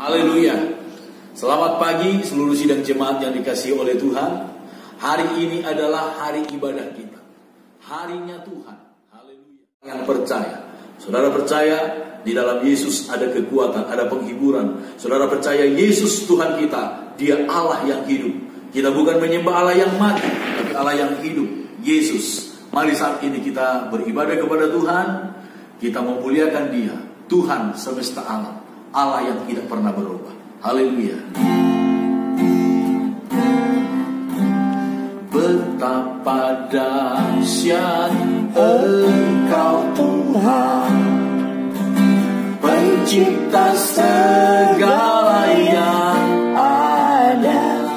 Haleluya. Selamat pagi seluruh sidang jemaat yang dikasihi oleh Tuhan. Hari ini adalah hari ibadah kita, harinya Tuhan. Haleluya. Yang percaya, saudara percaya di dalam Yesus ada kekuatan, ada penghiburan. Saudara percaya Yesus Tuhan kita, Dia Allah yang hidup. Kita bukan menyembah Allah yang mati, tapi Allah yang hidup, Yesus. Mari saat ini kita beribadah kepada Tuhan. Kita memuliakan Dia, Tuhan semesta alam, Allah yang tidak pernah berubah. Haleluya. Betapa dahsyat Engkau Tuhan, Pencipta segala yang ada,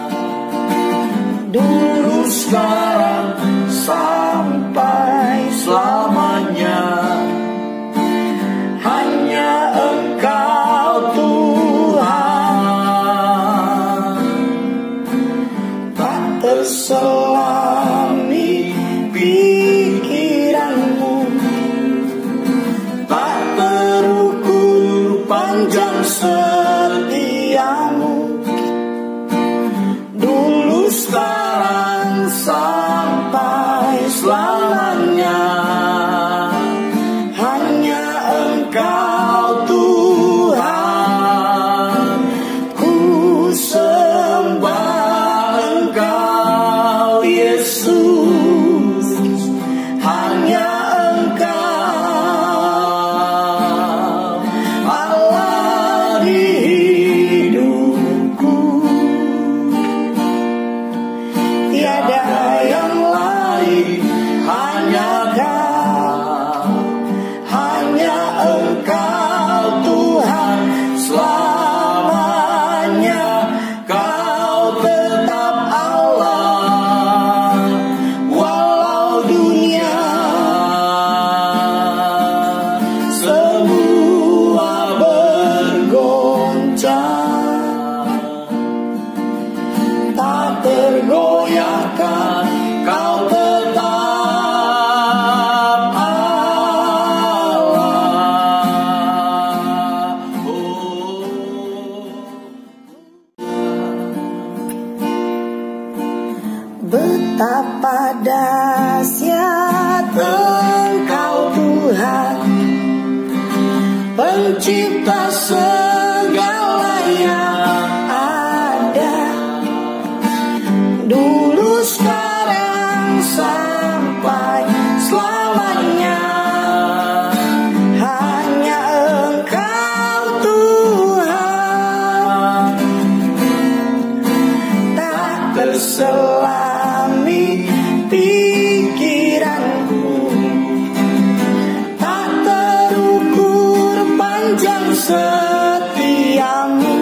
dulu sekarang sampai selamanya. Hanya Engkau Tuhan, tak terselami pikiranmu, tak terukur panjang setiamu, dulu sekarang sampai selamanya. Hanya Engkau Tuhan, ku sembah Engkau Yesus. Hanya Engkau Allah di hidupku, tiada yang lain, hanya Kau, hanya Engkau Tuhan selamanya. Kau tetap Allah, walau dunia semua bergoncang, tak tergoyahkan. Kau tetap Allah. Betapa dahsyat Engkau Tuhan, Pencipta segala yang ada, dulu sekarang sampai selamanya. Hanya Engkau Tuhan, tak terselami pikiranku, tak terukur panjang setiamu,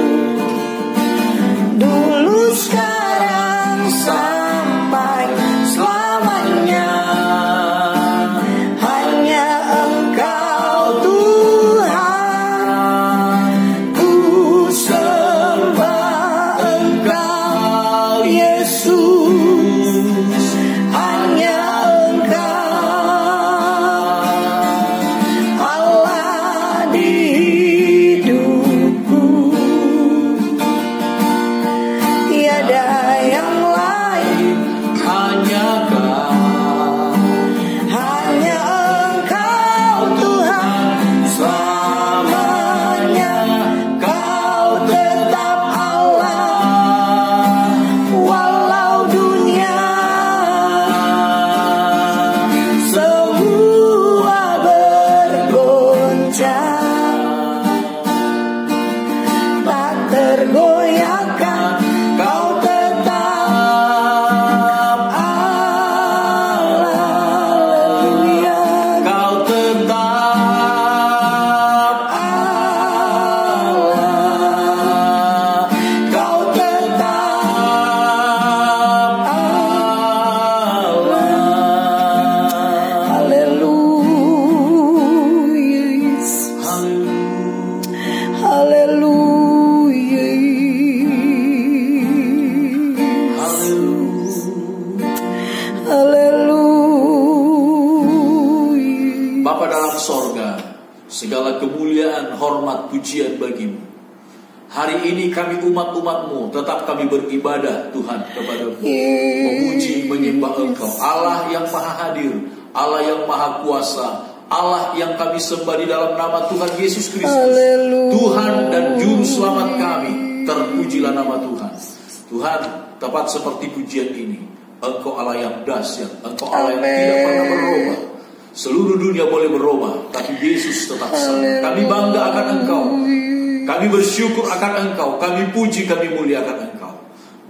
dulu sekarang sampai selamanya. Hanya Engkau Tuhan, ku sembah Engkau Yesus. Hanya Engkau Allah di hidupku, tiada yang lain, hanya Kau, hanya Engkau Tuhan selamanya. Kau tetap Allah, walau dunia semua bergoncang, tak tergoyahkan. Kau tetap Allah. Haleluya. Kau tetap Allah. Kau tetap Allah. Haleluya. Haleluya. Haleluya. Bapa dalam sorga, segala kemuliaan, hormat, pujian bagimu. Hari ini kami umat-umat-Mu tetap kami beribadah Tuhan kepada-Mu, memuji, menyembah Engkau, Allah yang maha hadir, Allah yang maha kuasa, Allah yang kami sembah di dalam nama Tuhan Yesus Kristus, Tuhan dan Juru Selamat kami. Terpujilah nama Tuhan. Tuhan, tepat seperti pujian ini, Engkau Allah yang dahsyat, Engkau Allah yang tidak pernah berubah. Seluruh dunia boleh berubah, tapi Yesus tetap sama. Kami bangga akan Engkau, kami bersyukur akan Engkau, kami puji, kami muliakan Engkau.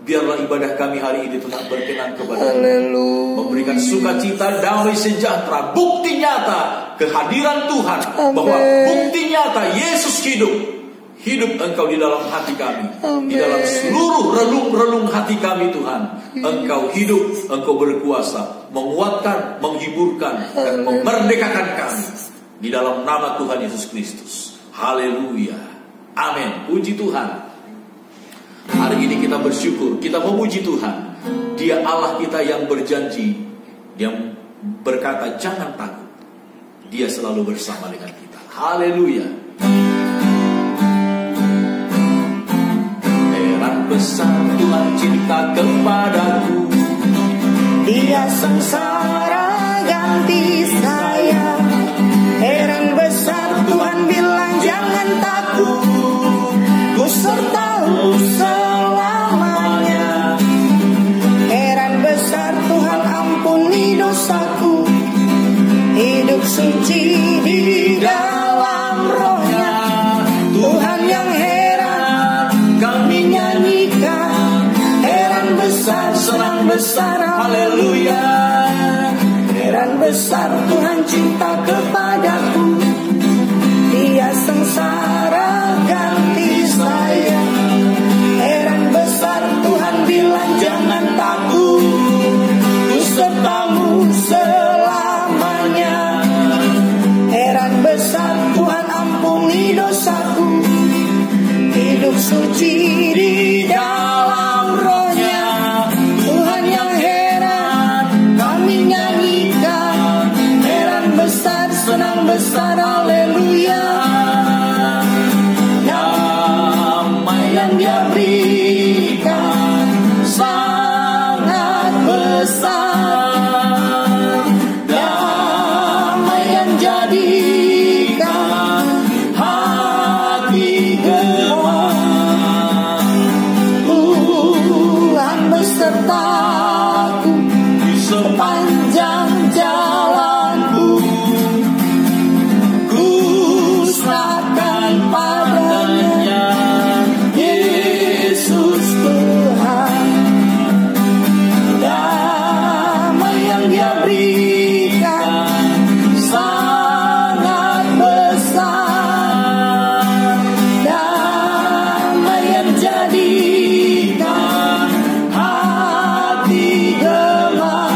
Biarlah ibadah kami hari ini tetap berkenan kepada-Mu, memberikan sukacita, damai sejahtera, bukti nyata kehadiran Tuhan, bahwa bukti nyata Yesus hidup Engkau di dalam hati kami, di dalam seluruh relung-relung hati kami Tuhan. Engkau hidup, Engkau berkuasa, menguatkan, menghiburkan, dan memerdekakan kami di dalam nama Tuhan Yesus Kristus. Haleluya, amin. Puji Tuhan. Hari ini kita bersyukur, kita memuji Tuhan. Dia Allah kita yang berjanji, yang berkata jangan takut, Dia selalu bersama dengan kita. Haleluya. Besar Tuhan cinta kepadaku, Dia sengsara ganti saya. Heran besar Tuhan bilang jangan takut, ku sertamu selamanya. Heran besar Tuhan ampuni dosaku, hidup suci di dalam Roh-Nya. Tuhan yang heran kami nyanyikan, heran besar, senang besar, haleluya. Heran besar Tuhan cinta kepadaku, Dia sengsara ganti saya. Heran besar Tuhan bilang jangan takut, ku sertamu selamanya. Heran besar Tuhan ampuni dosaku, hidup suci di dalam Roh-Nya. Tuhan yang heran kami nyanyikan, heran besar, senang besar, haleluya. Damai yang Dia berikan sangat besar, damai yang jadikan hati gemar. Tuhan besertaku di sepanjang jalanku, ku serahkan padanya Yesus Tuhan. Damai yang Dia berikan sangat besar, damai yang jadikan hati gemar.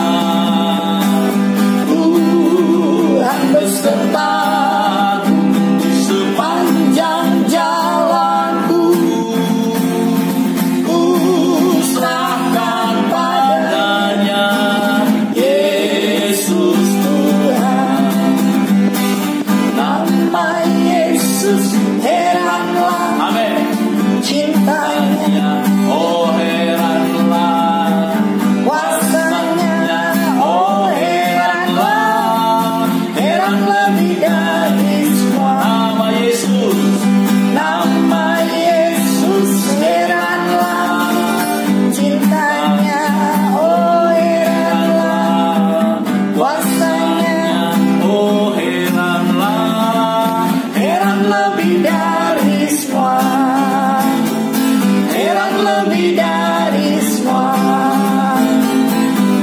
Tuhan besertaku sepanjang jalanku, ku serahkan padanya Yesus Tuhan. Nama Yesus heranlah, amin. cintanya, Oh heranlah kuasanya, oh heranlah, heran lebih dari semua. nama Yesus. Nama Yesus heranlah, cintanya, oh heranlah, kuasanya, Oh heranlah, heran lebih dari semua. Heran lebih dari semua,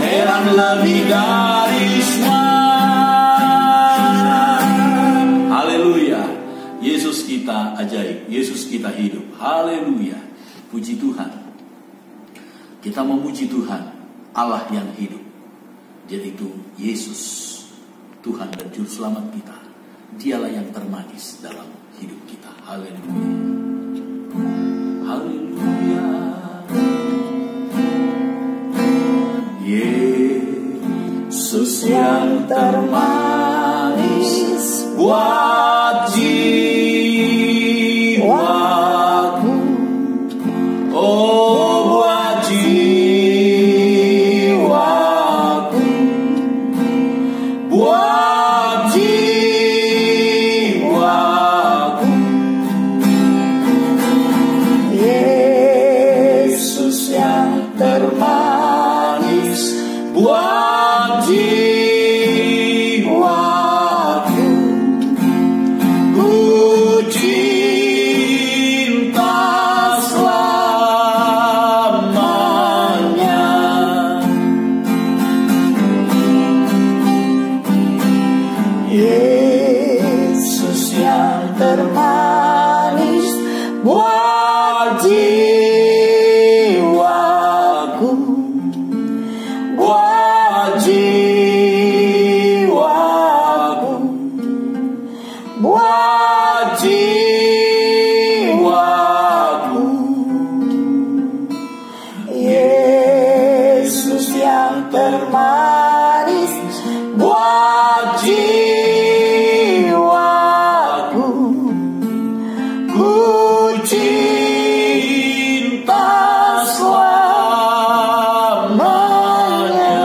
heran lebih dari semua. Haleluya. Yesus kita ajaib, Yesus kita hidup. Haleluya. Puji Tuhan. Kita memuji Tuhan, Allah yang hidup, yaitu Yesus, Tuhan dan Juru Selamat kita. Dialah yang termanis dalam hidup kita. Haleluya. Haleluya. Yesus yang termanis buat jiwaku. jiwaku, buat jiwaku, buat jiwaku. Yesus yang termanis buat jiwaku, ku cinta selamanya.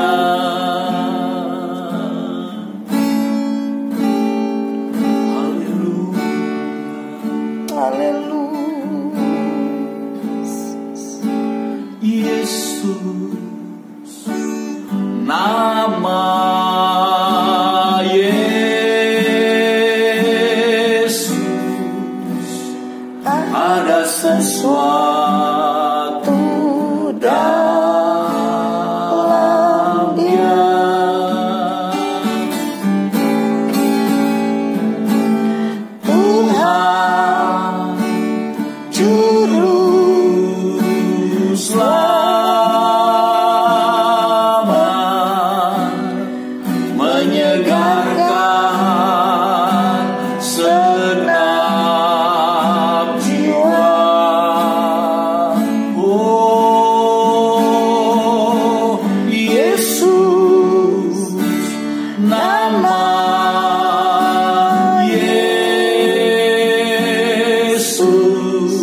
Haleluya. Yesus, nama Yesus, ada sesuatu dalamnya. Tuhan Juru Selamat, menyegarkan segenap jiwa. Oh Yesus, nama Yesus,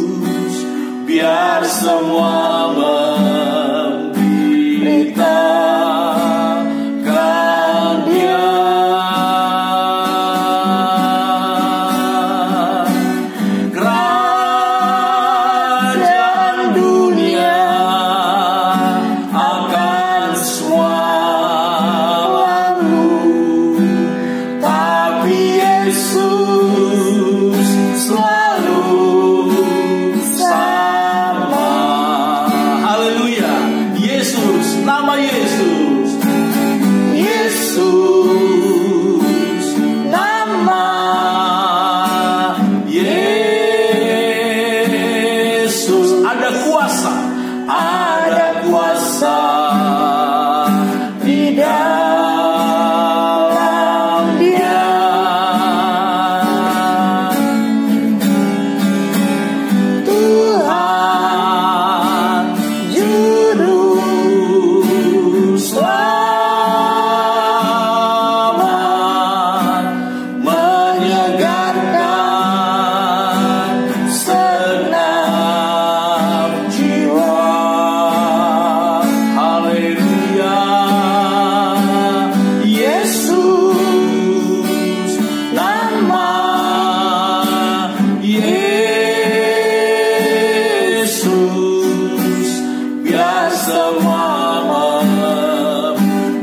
biar semua memberitakan Dia. Kerajaan dunia akan semua lalu, tapi Yesus selalu sama. Haleluya. Yesus, nama Yesus. Yesus, nama Yesus. Ada kuasa, ada kuasa di dalam Dia. Tuhan Juru Selamat, menyegarkan segenap jiwa. Haleluya. Yesus, nama Yesus, biar semua memberitakan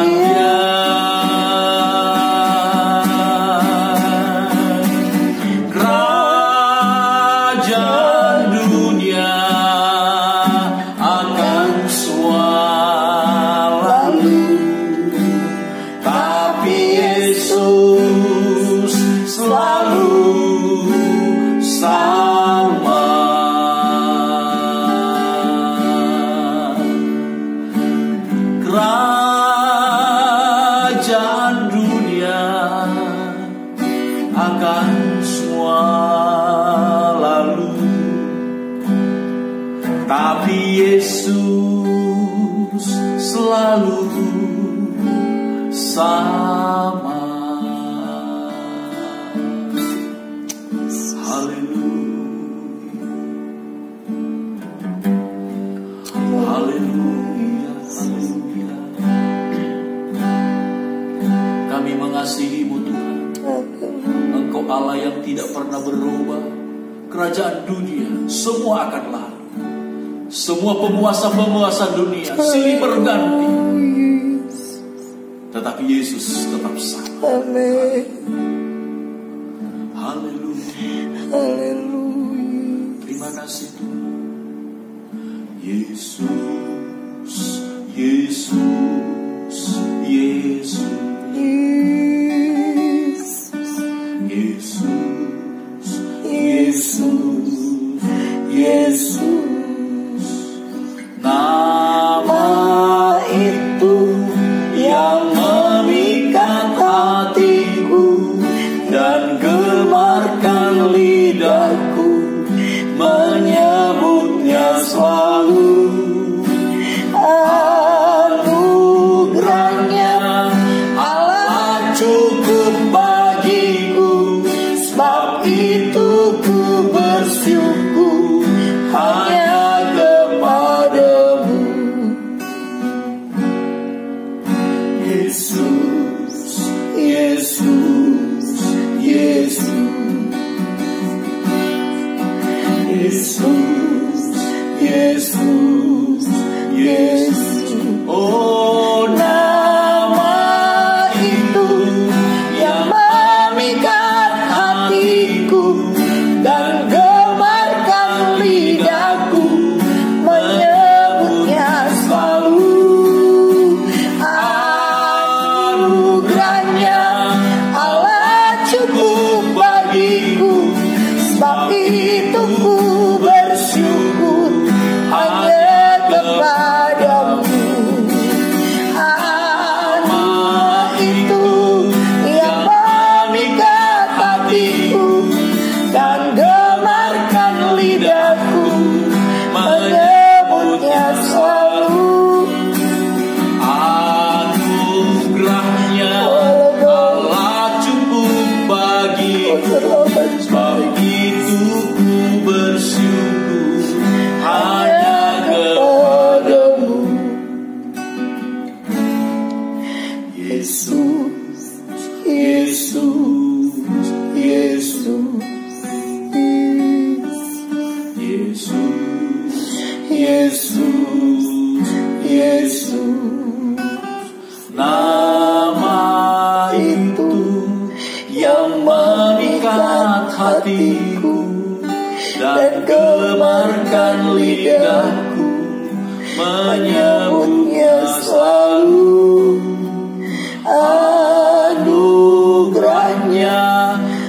Dia. Kerajaan dunia akan semua lalu, tapi Yesus selalu sama. Kerajaan dunia akan semua lalu, tapi Yesus selalu sama. Haleluya. Haleluya. Haleluya. Kami mengasihi-Mu Tuhan. Engkau Allah yang tidak pernah berubah. Kerajaan dunia semua akan lalu. Semua penguasa-penguasa dunia silih berganti, tetapi Yesus tetap sama. Amin. Haleluya. Haleluya. Terima kasih Tuhan. Yesus, Yesus, Yesus, Yesus, Yesus, Yesus, nama itu yang memikat hatiku dan gemarkan lidahku, menyebutnya selalu. Anugerahnya Allah cukup bagiku, sebab itu ku bersyukur hanya kepadamu. Yesus, Yesus, Yesus, Yesus, Yesus, Yesus. Oh, nama itu yang memikat hatiku dan gemarkan lidahku, menyebutnya selalu. Anugerahnya Allah cukup bagiku, sebab itu ku bersyukur hanya kepadamu. Nama itu yang memikat hatiku dan gemarkan lidahku, menyebutnya selalu. Anugerahnya Allah cukup bagiku, sebab itu ku bersyukur hanya kepadamu. Yesus, Yesus, Yesus, Yesus, Yesus, Yesus. Nama itu yang memikat hatiku dan gemarkan lidahku, menyebutnya selalu. Anugerahnya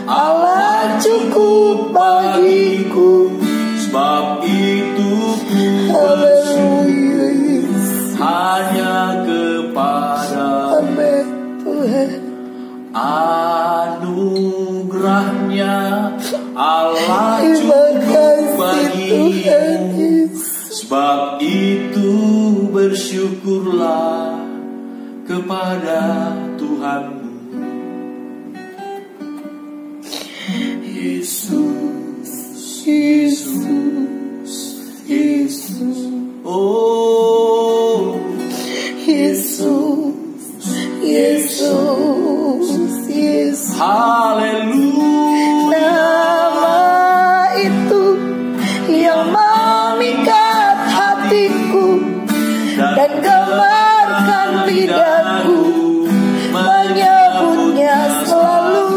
Allah cukup bagiku, sebab itu ku bersyukur hanya kepada anugerahnya Allah cukup bagimu, sebab itu bersyukurlah kepada Tuhanmu. Yesus, Yesus, Yesus. Oh, Yesus, Yesus, Yesus. Haleluya. Nama itu yang memikat hatiku dan gemarkan lidahku, menyebutnya selalu.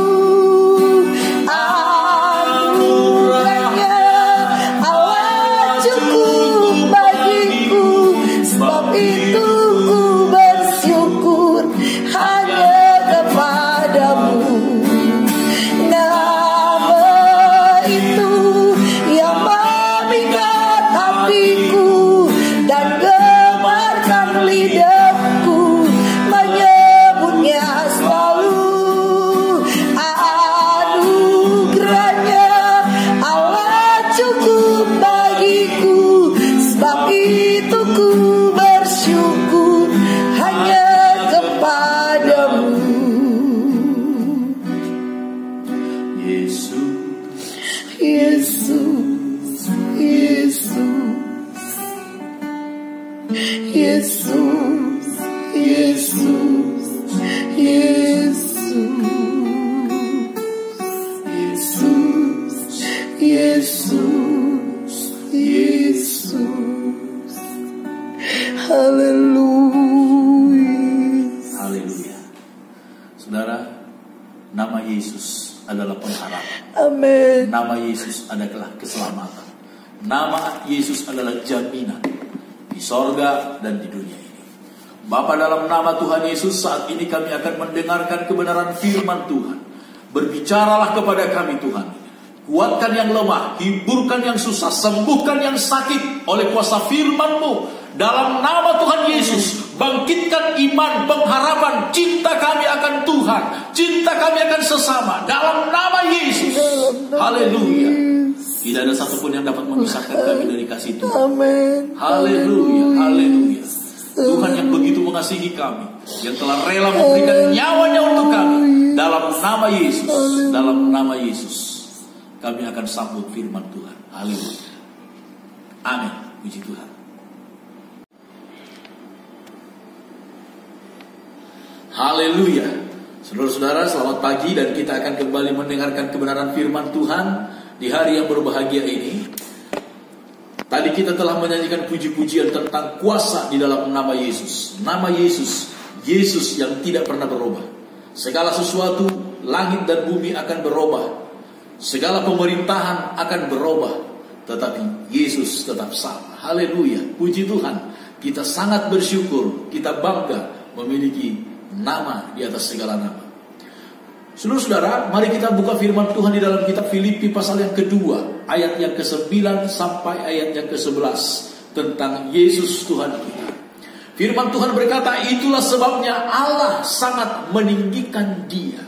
Anugerahnya Allah cukup bagiku, sebab itu ku bersyukur hanya kepadamu. Nama itu yang memikat hatiku dan gemarkan lidahku, menyebutnya selalu. Anugerahnya Allah cukup bagiku, sebab itu ku bersyukur hanya kepadamu. Yesus, Yesus, Yesus, Yesus, Yesus, Yesus, Yesus, Yesus. Haleluya. Haleluya. Saudara, nama Yesus adalah pengharapan. Amin. Nama Yesus adalah keselamatan. Nama Yesus adalah jaminan di sorga dan di dunia ini. Bapa, dalam nama Tuhan Yesus, saat ini kami akan mendengarkan kebenaran firman Tuhan. Berbicaralah kepada kami Tuhan. Kuatkan yang lemah, hiburkan yang susah, sembuhkan yang sakit oleh kuasa firman-Mu. Dalam nama Tuhan Yesus, bangkitkan iman, pengharapan, cinta kami akan Tuhan, cinta kami akan sesama. Dalam nama Yesus. Haleluya. Tidak ada satupun yang dapat memisahkan kami dari kasih Tuhan. Amin. Haleluya, haleluya. Tuhan yang begitu mengasihi kami, yang telah rela memberikan nyawanya untuk kami. Dalam nama Yesus, dalam nama Yesus, kami akan sambut firman Tuhan. Haleluya. Amin. Puji Tuhan. Haleluya. Saudara-saudara, selamat pagi dan kita akan kembali mendengarkan kebenaran firman Tuhan di hari yang berbahagia ini. Tadi kita telah menyanyikan puji-pujian tentang kuasa di dalam nama Yesus. Nama Yesus, Yesus yang tidak pernah berubah. Segala sesuatu, langit dan bumi akan berubah. Segala pemerintahan akan berubah, tetapi Yesus tetap sama. Haleluya, puji Tuhan. Kita sangat bersyukur, kita bangga memiliki nama di atas segala nama. Saudara-saudara, mari kita buka firman Tuhan di dalam kitab Filipi pasal yang kedua, ayat yang ke-9 sampai ayat yang ke-11 tentang Yesus Tuhan kita. Firman Tuhan berkata, itulah sebabnya Allah sangat meninggikan Dia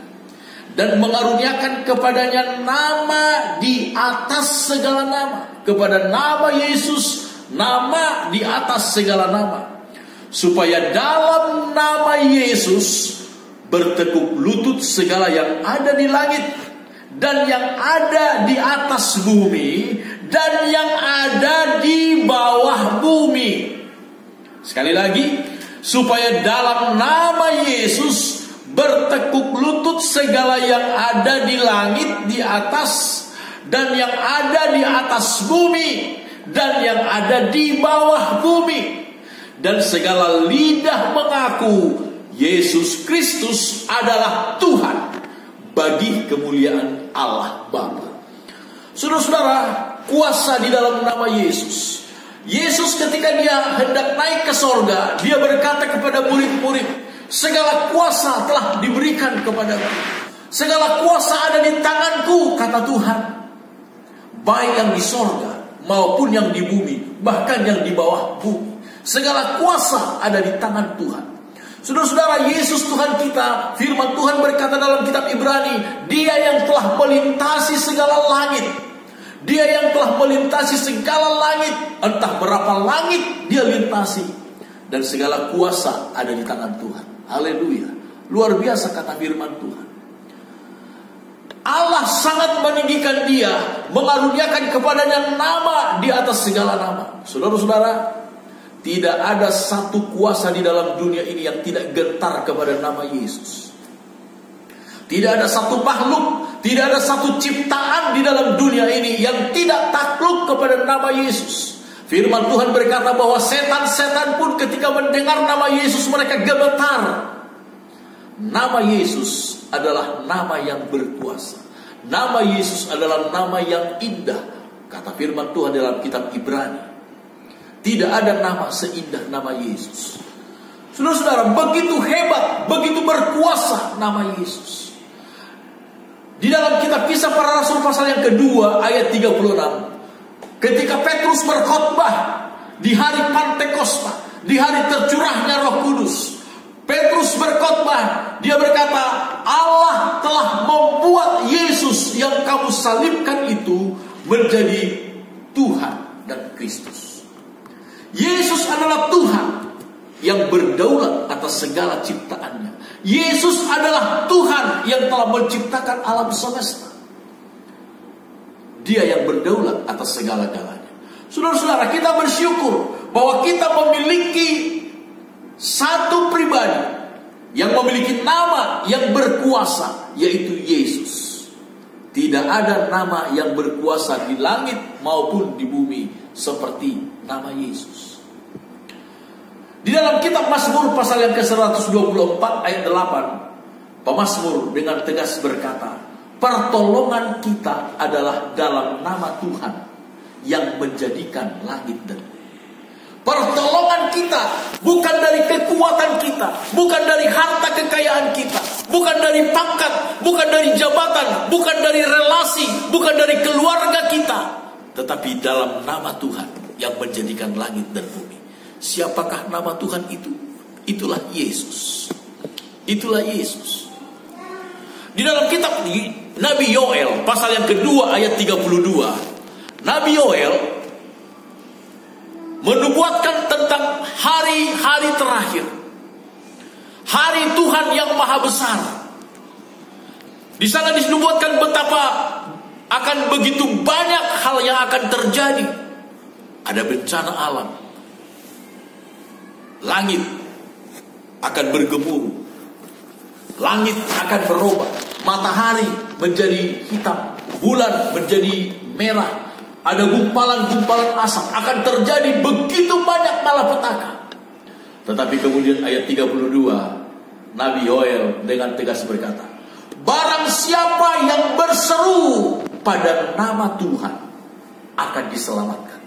dan mengaruniakan kepadanya nama di atas segala nama. Kepada nama Yesus, nama di atas segala nama. Supaya dalam nama Yesus bertekuk lutut segala yang ada di langit dan yang ada di atas bumi dan yang ada di bawah bumi. Sekali lagi, supaya dalam nama Yesus bertekuk lutut segala yang ada di langit di atas dan yang ada di atas bumi dan yang ada di bawah bumi, dan segala lidah mengaku Yesus Kristus adalah Tuhan bagi kemuliaan Allah Bapa. Saudara-saudara, kuasa di dalam nama Yesus. Yesus ketika Dia hendak naik ke sorga, Dia berkata kepada murid-murid, segala kuasa telah diberikan kepadaku. Segala kuasa ada di tanganku, kata Tuhan. Baik yang di sorga maupun yang di bumi, bahkan yang di bawah bumi. Segala kuasa ada di tangan Tuhan. Saudara-saudara, Yesus Tuhan kita, firman Tuhan berkata dalam kitab Ibrani, Dia yang telah melintasi segala langit. Dia yang telah melintasi segala langit. Entah berapa langit Dia lintasi. Dan segala kuasa ada di tangan Tuhan. Haleluya. Luar biasa kata firman Tuhan. Allah sangat meninggikan Dia, mengaruniakan kepadanya nama di atas segala nama. Saudara-saudara, tidak ada satu kuasa di dalam dunia ini yang tidak gentar kepada nama Yesus. Tidak ada satu makhluk, tidak ada satu ciptaan di dalam dunia ini yang tidak takluk kepada nama Yesus. Firman Tuhan berkata bahwa setan-setan pun ketika mendengar nama Yesus mereka gemetar. Nama Yesus adalah nama yang berkuasa. Nama Yesus adalah nama yang indah. Kata firman Tuhan dalam kitab Ibrani, tidak ada nama seindah nama Yesus. Saudara-saudara, begitu hebat, begitu berkuasa nama Yesus. Di dalam kitab Kisah Para Rasul pasal yang kedua ayat 36, ketika Petrus berkhotbah di hari Pantekosta, di hari tercurahnya Roh Kudus, Petrus berkhotbah, dia berkata, Allah telah membuat Yesus yang kamu salibkan itu menjadi Tuhan dan Kristus. Yesus adalah Tuhan yang berdaulat atas segala ciptaannya. Yesus adalah Tuhan yang telah menciptakan alam semesta. Dia yang berdaulat atas segala-galanya. Saudara-saudara, kita bersyukur bahwa kita memiliki satu pribadi yang memiliki nama yang berkuasa, yaitu Yesus. Tidak ada nama yang berkuasa di langit maupun di bumi seperti nama Yesus. Di dalam kitab Mazmur pasal yang ke-124 ayat 8, pemazmur dengan tegas berkata, pertolongan kita adalah dalam nama Tuhan yang menjadikan langit dan bumi. Pertolongan kita bukan dari kekuatan kita, bukan dari harta kekayaan kita, bukan dari pangkat, bukan dari jabatan, bukan dari relasi, bukan dari keluarga kita, tetapi dalam nama Tuhan yang menjadikan langit dan bumi. Siapakah nama Tuhan itu? Itulah Yesus. Itulah Yesus. Di dalam kitab Nabi Yoel pasal yang kedua ayat 32, Nabi Yoel menubuatkan tentang hari-hari terakhir, hari Tuhan yang maha besar. Di sana dinubuatkan betapa akan begitu banyak hal yang akan terjadi. Ada bencana alam, langit akan bergemuruh, langit akan berubah, matahari menjadi hitam, bulan menjadi merah, ada gumpalan-gumpalan asap, akan terjadi begitu banyak malapetaka. Tetapi kemudian ayat 32, Nabi Yoel dengan tegas berkata, barang siapa yang berseru pada nama Tuhan akan diselamatkan.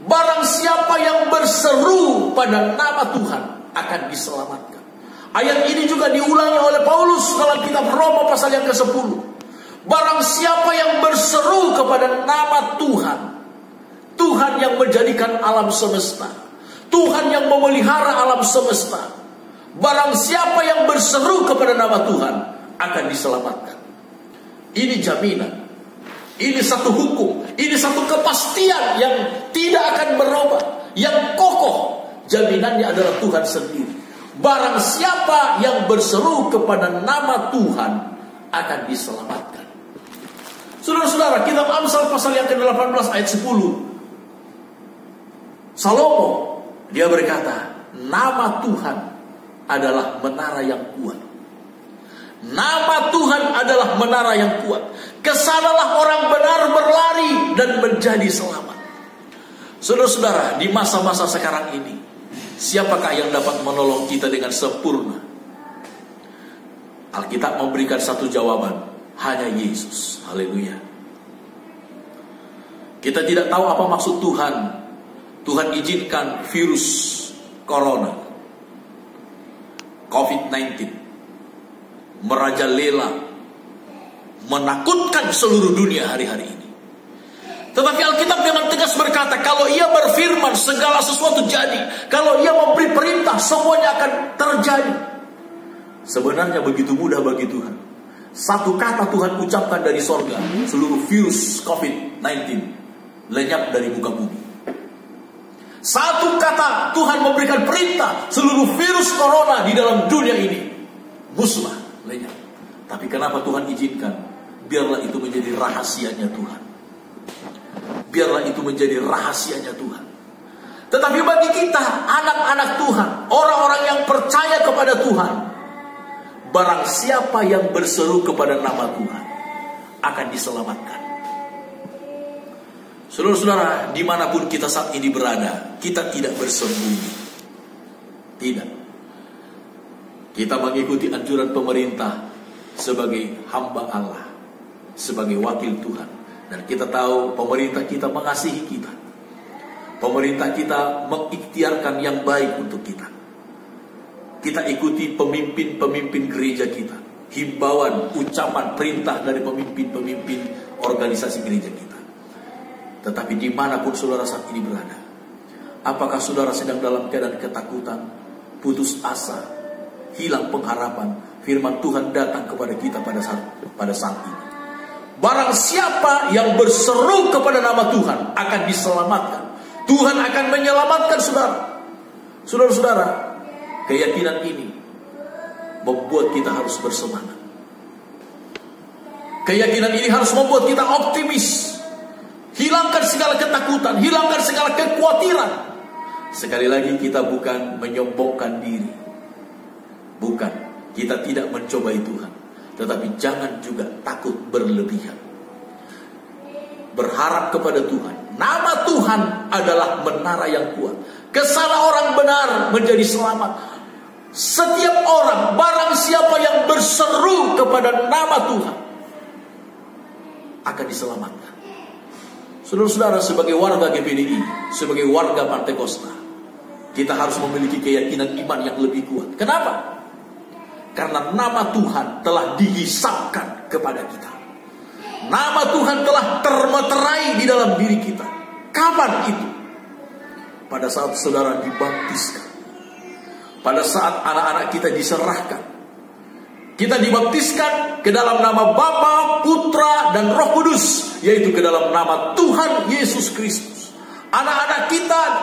Barang siapa yang berseru pada nama Tuhan akan diselamatkan. Ayat ini juga diulangi oleh Paulus dalam kitab Roma pasal yang ke-10. Barang siapa yang berseru kepada nama Tuhan, Tuhan yang menjadikan alam semesta, Tuhan yang memelihara alam semesta, barang siapa yang berseru kepada nama Tuhan akan diselamatkan. Ini jaminan, ini satu hukum, ini satu kepastian yang tidak akan berubah, yang kokoh. Jaminannya adalah Tuhan sendiri. Barang siapa yang berseru kepada nama Tuhan akan diselamatkan. Saudara-saudara, kitab Amsal pasal yang ke-18 ayat 10, Salomo dia berkata, nama Tuhan adalah menara yang kuat. Nama Tuhan adalah menara yang kuat. Kesanalah orang benar berlari dan menjadi selamat. Saudara-saudara, di masa-masa sekarang ini, siapakah yang dapat menolong kita dengan sempurna? Alkitab memberikan satu jawaban, hanya Yesus. Haleluya. Kita tidak tahu apa maksud Tuhan. Tuhan izinkan virus corona, COVID-19, merajalela, menakutkan seluruh dunia hari-hari ini. Tetapi Alkitab dengan tegas berkata, kalau ia berfirman segala sesuatu jadi. Kalau ia memberi perintah semuanya akan terjadi. Sebenarnya begitu mudah bagi Tuhan. Satu kata Tuhan ucapkan dari sorga, seluruh virus COVID-19 lenyap dari muka bumi. Satu kata Tuhan memberikan perintah, seluruh virus corona di dalam dunia ini musnah, lenyap. Tapi kenapa Tuhan izinkan? Biarlah itu menjadi rahasianya Tuhan. Biarlah itu menjadi rahasianya Tuhan. Tetapi bagi kita, anak-anak Tuhan, orang-orang yang percaya kepada Tuhan, barang siapa yang berseru kepada nama Tuhan akan diselamatkan. Saudara-saudara, dimanapun kita saat ini berada, kita tidak bersembunyi. Tidak. Kita mengikuti anjuran pemerintah sebagai hamba Allah, sebagai wakil Tuhan. Dan kita tahu pemerintah kita mengasihi kita. Pemerintah kita mengikhtiarkan yang baik untuk kita. Kita ikuti pemimpin-pemimpin gereja kita, himbauan, ucapan, perintah dari pemimpin-pemimpin organisasi gereja kita. Tetapi dimanapun saudara saat ini berada, apakah saudara sedang dalam keadaan ketakutan, putus asa, hilang pengharapan? Firman Tuhan datang kepada kita pada saat ini. Barang siapa yang berseru kepada nama Tuhan akan diselamatkan. Tuhan akan menyelamatkan saudara. Saudara-saudara, keyakinan ini membuat kita harus bersemangat. Keyakinan ini harus membuat kita optimis. Hilangkan segala ketakutan, hilangkan segala kekhawatiran. Sekali lagi, kita bukan menyombongkan diri. Bukan, kita tidak mencobai Tuhan. Tetapi jangan juga takut berlebihan. Berharap kepada Tuhan. Nama Tuhan adalah menara yang kuat. Kesana orang benar menjadi selamat. Setiap orang, barang siapa yang berseru kepada nama Tuhan akan diselamatkan. Saudara-saudara, sebagai warga GPDI, sebagai warga Pantekosta, kita harus memiliki keyakinan iman yang lebih kuat. Kenapa? Karena nama Tuhan telah dihisapkan kepada kita. Nama Tuhan telah termeterai di dalam diri kita. Kapan itu? Pada saat saudara dibaptiskan. Pada saat anak-anak kita diserahkan. Kita dibaptiskan ke dalam nama Bapa, Putra, dan Roh Kudus, yaitu ke dalam nama Tuhan Yesus Kristus. Anak-anak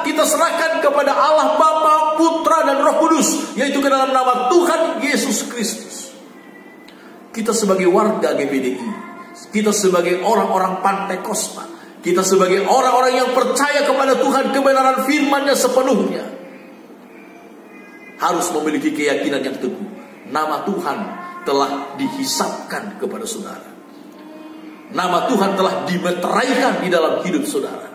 kita serahkan kepada Allah Bapa, Putra, dan Roh Kudus, yaitu ke dalam nama Tuhan Yesus Kristus. Kita sebagai warga GPDI, kita sebagai orang-orang Pantai Kosta, kita sebagai orang-orang yang percaya kepada Tuhan, kebenaran firman-Nya sepenuhnya, harus memiliki keyakinan yang teguh. Nama Tuhan telah dihisapkan kepada saudara. Nama Tuhan telah dimeteraikan di dalam hidup saudara.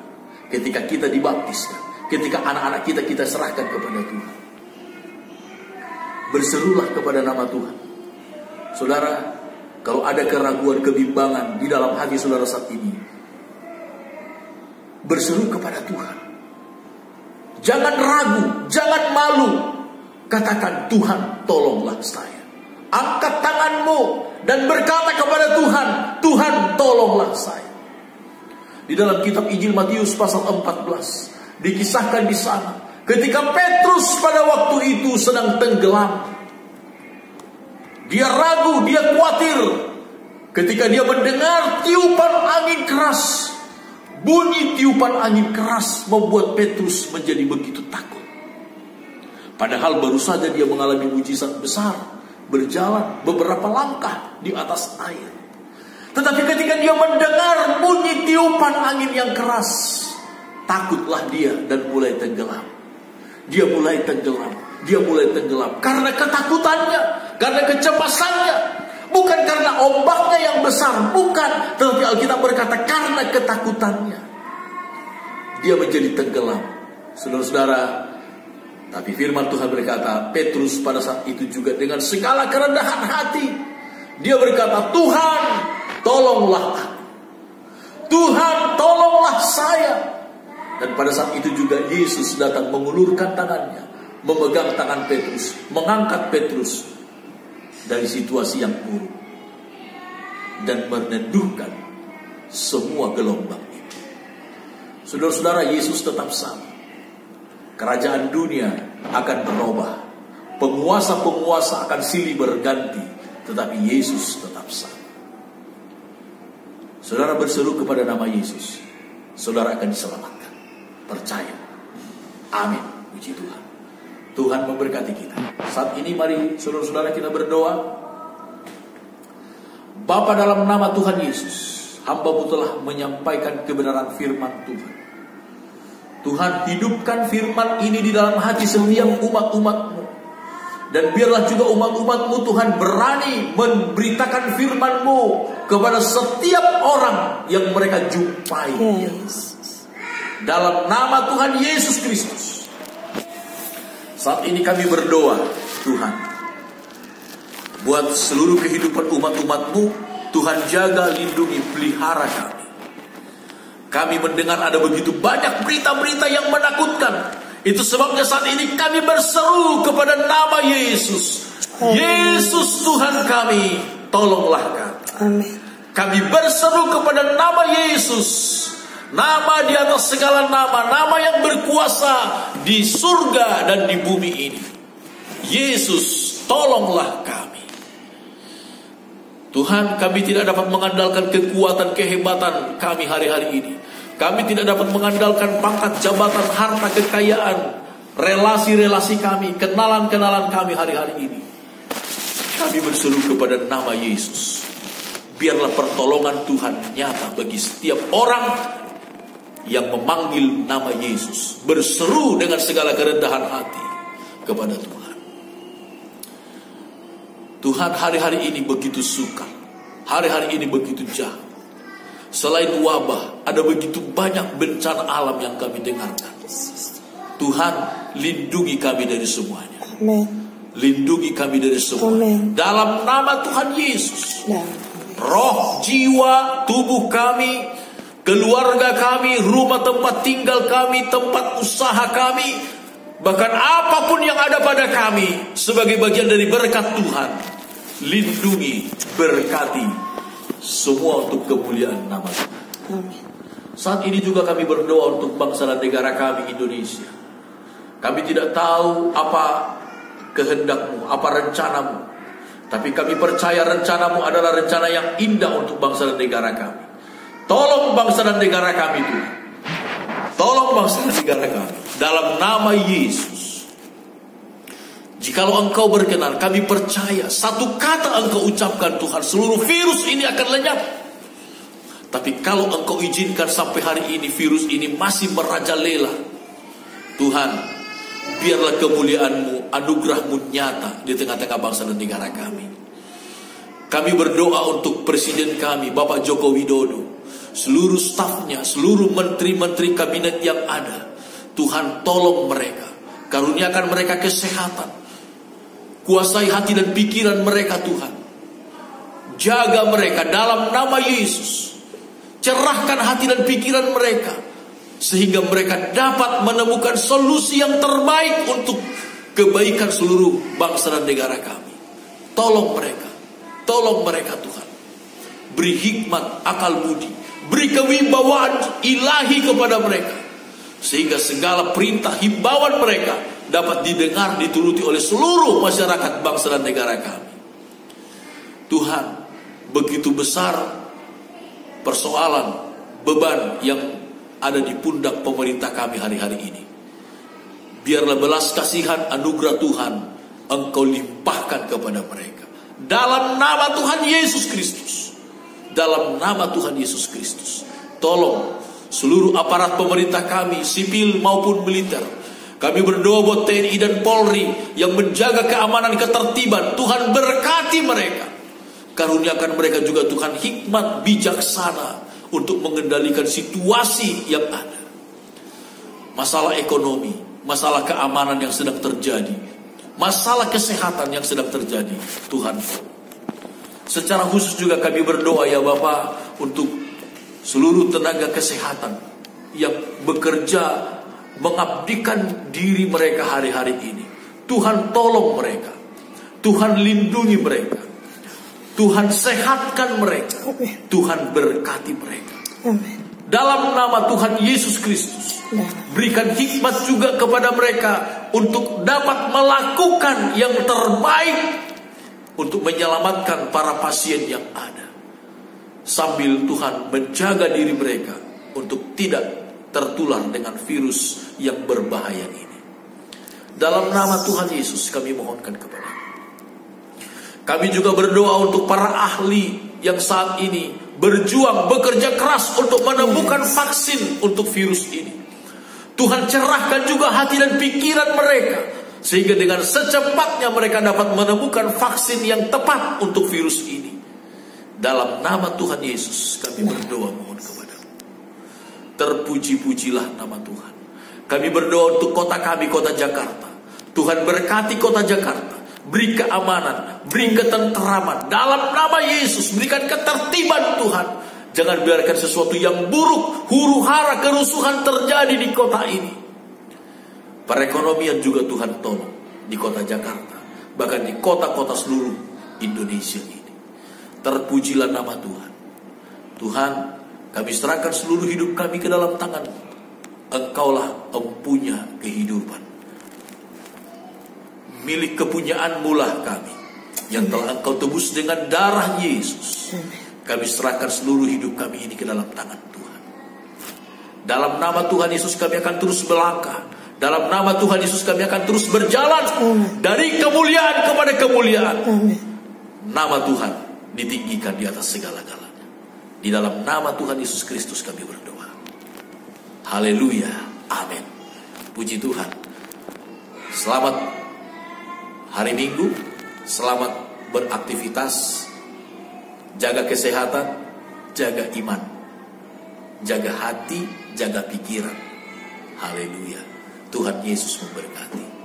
Ketika kita dibaptiskan, ketika anak-anak kita serahkan kepada Tuhan. Berserulah kepada nama Tuhan. Saudara, kalau ada keraguan, kebimbangan di dalam hati saudara saat ini, berseru kepada Tuhan. Jangan ragu, jangan malu. Katakan, Tuhan tolonglah saya. Angkat tanganmu dan berkata kepada Tuhan, Tuhan tolonglah saya. Di dalam kitab Injil Matius pasal 14 dikisahkan di sana, ketika Petrus pada waktu itu sedang tenggelam, dia ragu, dia khawatir ketika dia mendengar tiupan angin keras. Bunyi tiupan angin keras membuat Petrus menjadi begitu takut. Padahal baru saja dia mengalami mujizat besar, berjalan beberapa langkah di atas air. Tetapi ketika dia mendengar bunyi tiupan angin yang keras, takutlah dia dan mulai tenggelam. Dia mulai tenggelam karena ketakutannya, karena kecemasannya. Bukan karena ombaknya yang besar, bukan. Tetapi Alkitab berkata karena ketakutannya, dia menjadi tenggelam. Saudara-saudara, tapi firman Tuhan berkata, Petrus pada saat itu juga dengan segala kerendahan hati, dia berkata, Tuhan tolonglah aku. Tuhan tolonglah saya. Dan pada saat itu juga Yesus datang mengulurkan tangannya, memegang tangan Petrus, mengangkat Petrus dari situasi yang buruk dan meneduhkan semua gelombang itu. Saudara-saudara, Yesus tetap sama. Kerajaan dunia akan berubah, penguasa-penguasa akan silih berganti, tetapi Yesus tetap sama. Saudara berseru kepada nama Yesus, saudara akan diselamatkan. Percaya. Amin. Puji Tuhan. Tuhan memberkati kita. Saat ini mari saudara-saudara kita berdoa. Bapa, dalam nama Tuhan Yesus, hamba-Mu telah menyampaikan kebenaran firman Tuhan. Tuhan, hidupkan firman ini di dalam hati setiap umat-umat-Mu. Dan biarlah juga umat-umat-Mu Tuhan berani memberitakan firman-Mu kepada setiap orang yang mereka jumpai. Yes. Dalam nama Tuhan Yesus Kristus. Saat ini kami berdoa, Tuhan, buat seluruh kehidupan umat-umat-Mu, Tuhan jaga, lindungi, pelihara kami. Kami mendengar ada begitu banyak berita-berita yang menakutkan. Itu sebabnya saat ini kami berseru kepada nama Yesus. Yesus Tuhan kami, tolonglah kami. Amin. Kami berseru kepada nama Yesus. Nama di atas segala nama, nama yang berkuasa di surga dan di bumi ini. Yesus, tolonglah kami. Tuhan, kami tidak dapat mengandalkan kekuatan, kehebatan kami hari-hari ini. Kami tidak dapat mengandalkan pangkat, jabatan, harta, kekayaan, relasi-relasi kami, kenalan-kenalan kami hari-hari ini. Kami berseru kepada nama Yesus. Biarlah pertolongan Tuhan nyata bagi setiap orang yang memanggil nama Yesus, berseru dengan segala kerendahan hati kepada Tuhan. Tuhan, hari-hari ini begitu sukar, hari-hari ini begitu jahat. Selain wabah, ada begitu banyak bencana alam yang kami dengarkan. Tuhan, lindungi kami dari semuanya. Amin. Lindungi kami dari semuanya. Amin. Dalam nama Tuhan Yesus. Amin. Roh, jiwa, tubuh kami, keluarga kami, rumah tempat tinggal kami, tempat usaha kami, bahkan apapun yang ada pada kami sebagai bagian dari berkat Tuhan, lindungi, berkati semua untuk kemuliaan nama Tuhan. Amin. Saat ini juga kami berdoa untuk bangsa dan negara kami Indonesia. Kami tidak tahu apa kehendak-Mu, apa rencana-Mu, tapi kami percaya rencana-Mu adalah rencana yang indah untuk bangsa dan negara kami. Tolong bangsa dan negara kami Tuhan. Tolong bangsa dan negara kami dalam nama Yesus. Jikalau Engkau berkenan, kami percaya satu kata Engkau ucapkan Tuhan, seluruh virus ini akan lenyap. Tapi kalau Engkau izinkan sampai hari ini virus ini masih merajalela, Tuhan, biarlah kemuliaan-Mu, anugerah-Mu nyata di tengah-tengah bangsa dan negara kami. Kami berdoa untuk Presiden kami, Bapak Joko Widodo, seluruh stafnya, seluruh menteri-menteri kabinet yang ada. Tuhan, tolong mereka, karuniakan mereka kesehatan, kuasai hati dan pikiran mereka Tuhan. Jaga mereka dalam nama Yesus. Cerahkan hati dan pikiran mereka, sehingga mereka dapat menemukan solusi yang terbaik untuk kebaikan seluruh bangsa dan negara kami. Tolong mereka Tuhan. Beri hikmat, akal budi, beri kewibawaan ilahi kepada mereka, sehingga segala perintah himbauan mereka dapat didengar, dituruti oleh seluruh masyarakat bangsa dan negara kami. Tuhan, begitu besar persoalan, beban yang ada di pundak pemerintah kami hari-hari ini. Biarlah belas kasihan, anugerah Tuhan Engkau limpahkan kepada mereka. Dalam nama Tuhan Yesus Kristus. Dalam nama Tuhan Yesus Kristus. Tolong seluruh aparat pemerintah kami, sipil maupun militer. Kami berdoa buat TNI dan Polri yang menjaga keamanan ketertiban. Tuhan berkati mereka. Karuniakan mereka juga Tuhan hikmat bijaksana untuk mengendalikan situasi yang ada. Masalah ekonomi, masalah keamanan yang sedang terjadi, masalah kesehatan yang sedang terjadi, Tuhan. Secara khusus juga kami berdoa ya Bapak untuk seluruh tenaga kesehatan yang bekerja mengabdikan diri mereka hari-hari ini. Tuhan tolong mereka, Tuhan lindungi mereka, Tuhan sehatkan mereka, Tuhan berkati mereka. Dalam nama Tuhan Yesus Kristus, berikan hikmat juga kepada mereka untuk dapat melakukan yang terbaik untuk menyelamatkan para pasien yang ada, sambil Tuhan menjaga diri mereka untuk tidak tertular dengan virus yang berbahaya ini. Dalam nama Tuhan Yesus kami mohonkan kepada. Kami juga berdoa untuk para ahli yang saat ini berjuang, bekerja keras untuk menemukan vaksin untuk virus ini. Tuhan cerahkan juga hati dan pikiran mereka, sehingga dengan secepatnya mereka dapat menemukan vaksin yang tepat untuk virus ini. Dalam nama Tuhan Yesus kami berdoa mohon kepada-Mu. Terpuji-pujilah nama Tuhan. Kami berdoa untuk kota kami, kota Jakarta. Tuhan berkati kota Jakarta. Beri keamanan, beri ketenteraman. Dalam nama Yesus, berikan ketertiban Tuhan. Jangan biarkan sesuatu yang buruk, huru-hara, kerusuhan terjadi di kota ini. Perekonomian juga Tuhan tolong di kota Jakarta, bahkan di kota-kota seluruh Indonesia ini. Terpujilah nama Tuhan. Tuhan, kami serahkan seluruh hidup kami ke dalam tangan. Engkaulah empunya kehidupan. Milik kepunyaan-Mu lah kami, yang telah Engkau tebus dengan darah Yesus. Kami serahkan seluruh hidup kami ini ke dalam tangan Tuhan. Dalam nama Tuhan Yesus kami akan terus melangkah. Dalam nama Tuhan Yesus kami akan terus berjalan dari kemuliaan kepada kemuliaan. Nama Tuhan ditinggikan di atas segala-galanya. Di dalam nama Tuhan Yesus Kristus kami berdoa. Haleluya. Amin. Puji Tuhan. Selamat hari Minggu, selamat beraktivitas, jaga kesehatan, jaga iman, jaga hati, jaga pikiran. Haleluya. Tuhan Yesus memberkati.